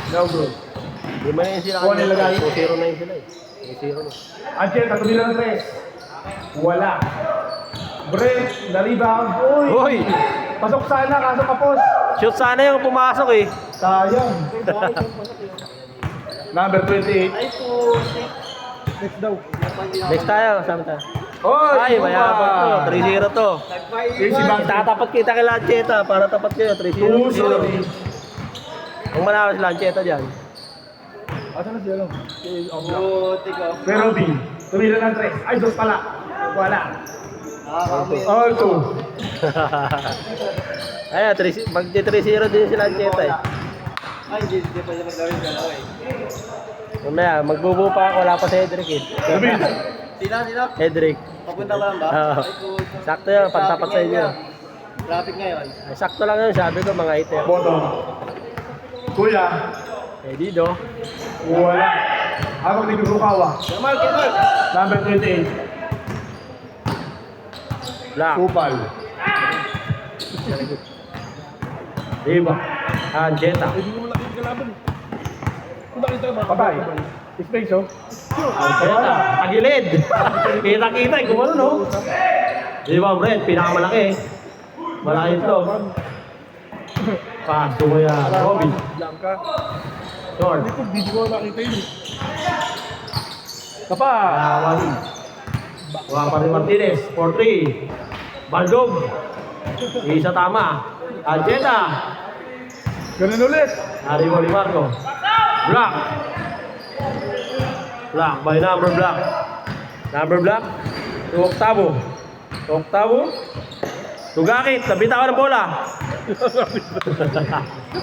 No good. Di man yun sila Kuha nilagay. 2-0 na yun sila eh. 0 na. Ancheta, tumilang 3. Wala. Brent, na-rebound. Uy! Pasok sana, kaso kapos. Shoot sana yung pumasok eh. Sayang. Number 28. Next daw. Next tayo, saan tayo? Oy! Ay, mayabang to. 3-0 to. Si Bang Tatapat kita kay Lancheta para tapat kayo. 3-0. 2-0. Kung malakas si Lancheta dyan. Asan na siya? Pero B, tumilang ng 3. Ay, dos pala. Wala. All 2. Ayan, mag-3-0 din si Lancheta eh. Ay, hindi pa siya maglawin ka eh. Mamaya, magbubuo pa ako. Wala pa si Hedrick eh. David. Sino? Hedrick. Papunta ba lang ba? Oo. Ay, good. Sakto yan, pantapat sa inyo. Traffic ngayon. Ay, sakto lang yun, sabi ko mga iter. Boto. Kuya. Eh, Dido. Wala. Ako ni Kurukawa. Jamal, Jamal! Number 28. Black. Kupal. Diba? Lancheta. Patay. Space, oh. Lancheta. Tagilid. Kita-kita eh, kung ano no? Diba, Brent? Pinakamalaki eh. Malaki ito. Paso mo yan. Robby. Blanca. Short. Hindi ko nakita yun. Kapa. Wali. Wala pa rin Martinez. 4-3. Baldog. Isa tama. Lancheta. Ganun ulit. Arriba ni Marco. Black. Black by number Black. Number Black. To Octavo. Octavo. Tugakit. Nabita ko ng bola.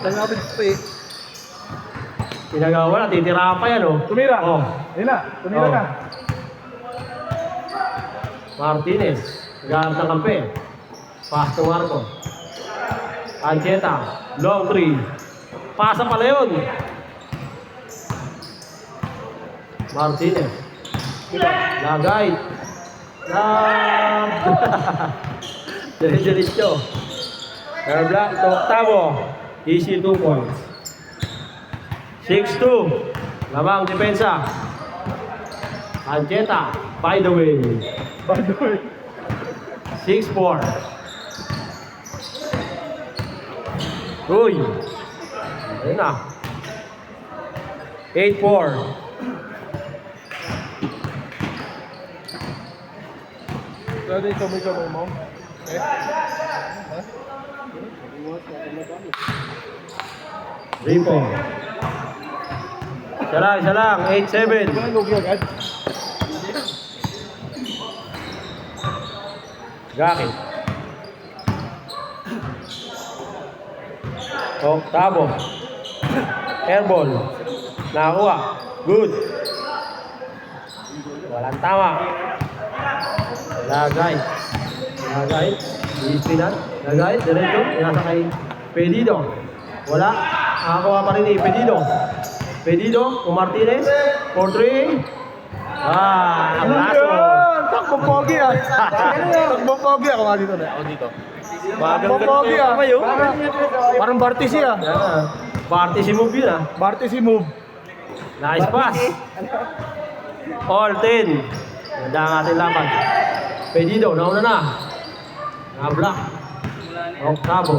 Tanggapin ko eh. Pinagawa na. Titira pa yan oh. Tumira. Oh. Ayun na. Tumira Oh. na. Martinez. Gagamit ng kampe. Pass to Marco. Ancheta. Long 3. Pasa pala yun. Martinez. Lagay. Diretso. Air Black to Octavo. Easy 2 points. 6-2. Lamang depensa. Ancheta. By the way. By the way. 6-4. Uy. Ayun na. 8-4. Pwede kamay mo. Eh? Ripo. Isa lang. 8-7. Lugi agad. Gaki. Octavo. Airball. Nakakuha. Good. Walang tama. Lagay. Lagay. Ispinan. Lagay. Diretso. Nasa kay Pedido. Wala. Nakakuha pa rin ni Pedido. Pedido. O Martinez. 4-3. Ang laso. Takbo pogi ah. Takbo pogi ako nga dito na. Ako dito. Bagang Pogi ah. kayo. Parang Bartisi ah. Party si move yun ah. Bartisi move. Nice pass. All 10. Ganda ang ating laban. Pedido, nauna na. Nablock. Octavo.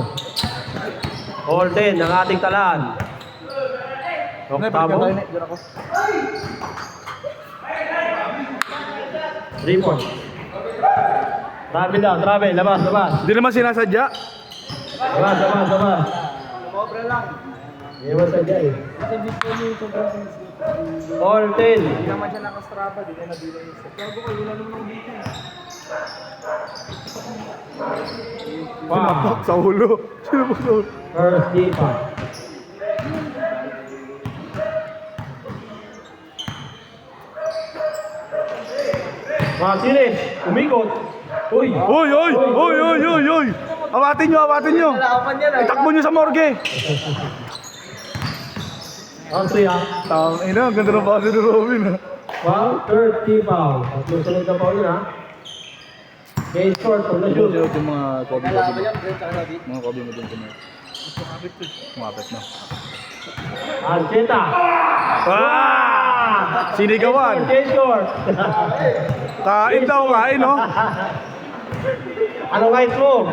All 10 ang ating talaan. Octavo. 3 points. Travel daw, travel. Labas. Hindi naman sinasadya. Labas. Sobra lang. Hindi mo sadya eh. All 10. Hindi naman siya nakastrapa. Hindi niya nabila yung isa. Gago kayo, wala naman ako dito. Wow. Sa ulo. Sino po sa ulo? First defense. Martinez, umikot. Uy! Oy! Awatin nyo! Nalaman yan ah. Itakbo nyo sa morgue! Ang 3 ah. Tang ina, ang ganda ng base ni Robin ah. Foul, 30 foul. At susunod na foul yun ha. Case short, pag na-shoot. Yung mga Kobe Nalaman yan, Brent, saka David. Mga Kobe mo dun kumapit na. Ancheta. Sinigawan. Change court. Kain daw, kain, no? Anong height mo?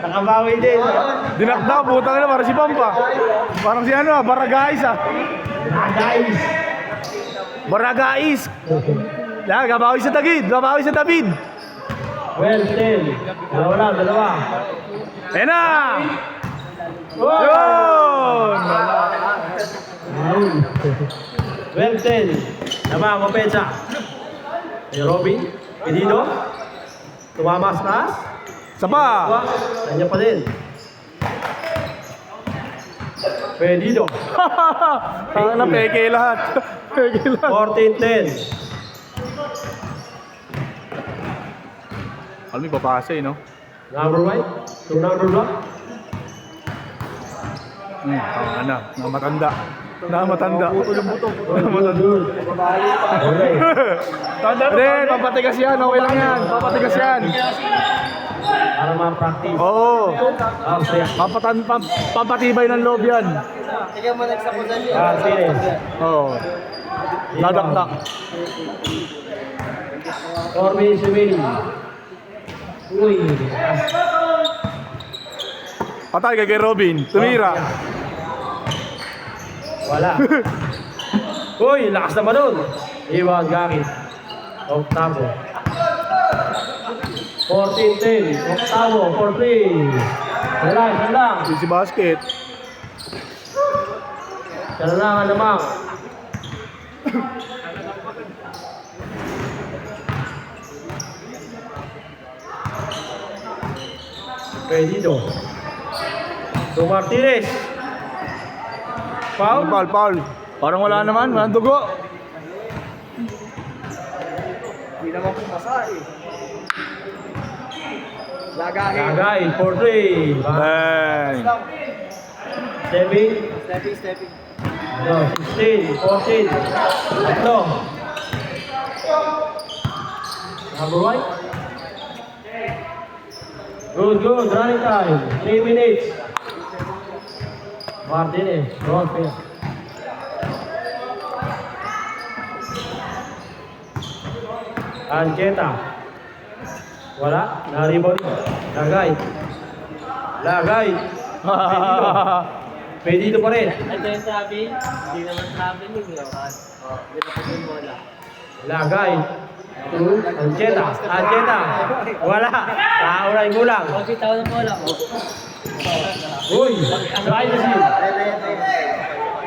Nakabawi din. Dinakda, putang ina, parang si Pampa. Parang si ano, Baragais, ah. Guys. Baragais. Yan, gabawi sa David, gabawi sa David. Well, still. Dalawa. Ayan na! Oh! Yun! Well, still. Nama, kompensa. Robin. Pedido. Tumamas taas. Sapa! Kanya pa din. Pedido. Ang na, peke lahat. Peke lahat. 14-10. Alam mo, papasa no? Number 1. To number 1. Ano, namatanda. Namatanda. Okay. Hindi, papatigas yan. Okay lang yan. Papatigas yan. Para ma-practice. Oo. Austria. Pampatibay ng loob yan. Tignan mo next sa position. Martinez. Oo. Dadakdak. Corbin Sumini. Uy. Patay kay Robin. Tumira. Wala. Uy, lakas naman nun. Iwan Gakit. Octavo. 14-10. Octavo, 4-3. Sandang. Si basket. Sandang naman. Pedido. To Martinez. Foul. Paul. Parang wala naman. Walang dugo. Hindi naman pumasa eh. Lagahin. Lagay, 4-3. Bang. Stepping. No, 16, 14. Ito. Number 1. Good. Running time. 3 minutes. Martinez. Don't fail. Ancheta. Wala. Na-rebound. Lagay. Pedido pa rin. Ito yung travel. Hindi naman traveling yun. Hindi na pag yung bola. Lagay. Ancheta. Wala. Nauna yung gulang. Okay, tawa ng bola. Uy. Try na siya.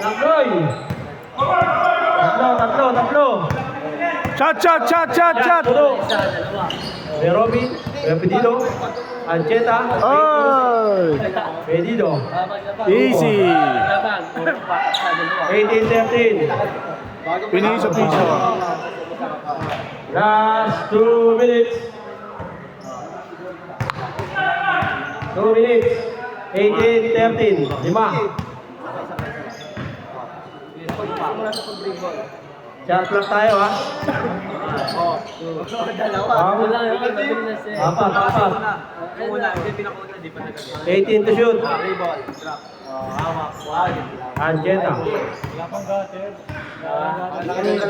Nakloy. Tatlo. Chat. Tulo. Isa, dalawa. May Robin. May Pedido. Ancheta. Ay! Pedido. Easy! Laban. Isa, dalawa. 18-13. Finish sa piso. Last 2 minutes. 2 minutes. 18-13. 5. Shot clock tayo ha. Dalawa. Wala yung mabilis eh. Apat. Wala, hindi pinakauna, di pa nagagawa. 18 to shoot. Ball, drop. Hawak. Wow. Ancheta.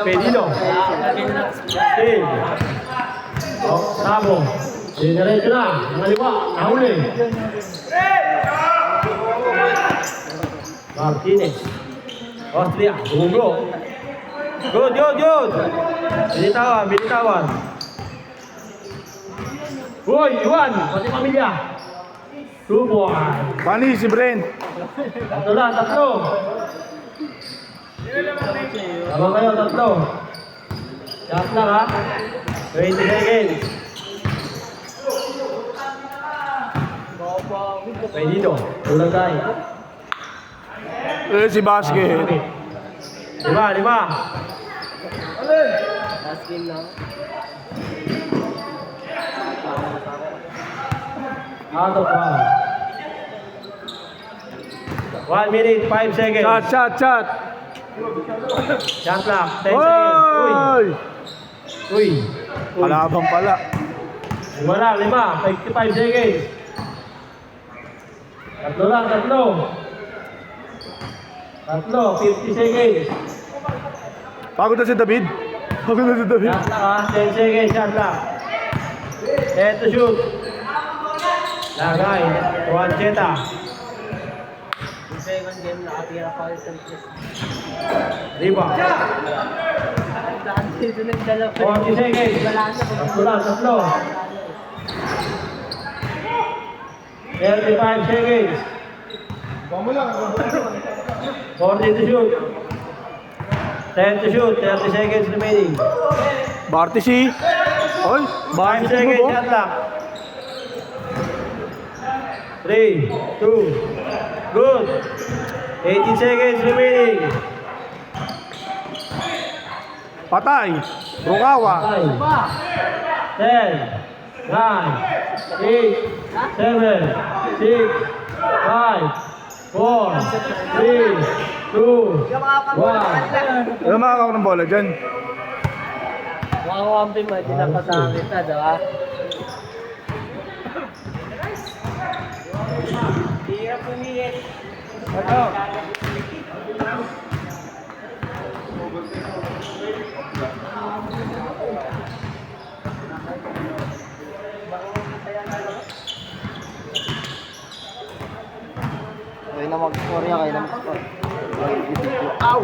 Pedido. Still. Sabo. Diretso na. Naliwa. Nahuli. Martinez. Austria. Bumugo. Good. Bilitawan. Uy, Iwan. Pati pamilya. 2 points. Pani si Brent. Tatlo. Tama kayo, tatlo. Shot lang ha. 20 seconds. Pedido. Tulang tayo. Si basket. 5. Last game lang. Out of 1 minute, 5 seconds. Chat. Shot clock, 10 seconds. Uy. Kalabang pala. 55 seconds. Tatlo. Tatlo, 50 seconds. Pagod na si David. Pagod na si David. Shot clock, 10 seconds, shot clock. Set to shoot. Lagay, Juancheta. Yung second game, nakatira pa rin sa Chris. Rebound. Daan dito ng dalawa. 40 seconds. Wala na. Tatlo lang, tatlo. 35 seconds. 40 to shoot. 10 to shoot, 30 seconds remaining. Bartisi. Oy, 5 seconds, shot clock. 3, 2, good. 18 seconds remaining. Patay. Rukawa. 10, 9, 8, 7, 6, 5, 4, 3, 2, 1. Ano makakaw ng bola dyan? Makakampi mo, hindi na pasahan kita, diba? Hirap umiit. Ano? Kayo na mag-score yan, kayo na mag-score. Ow!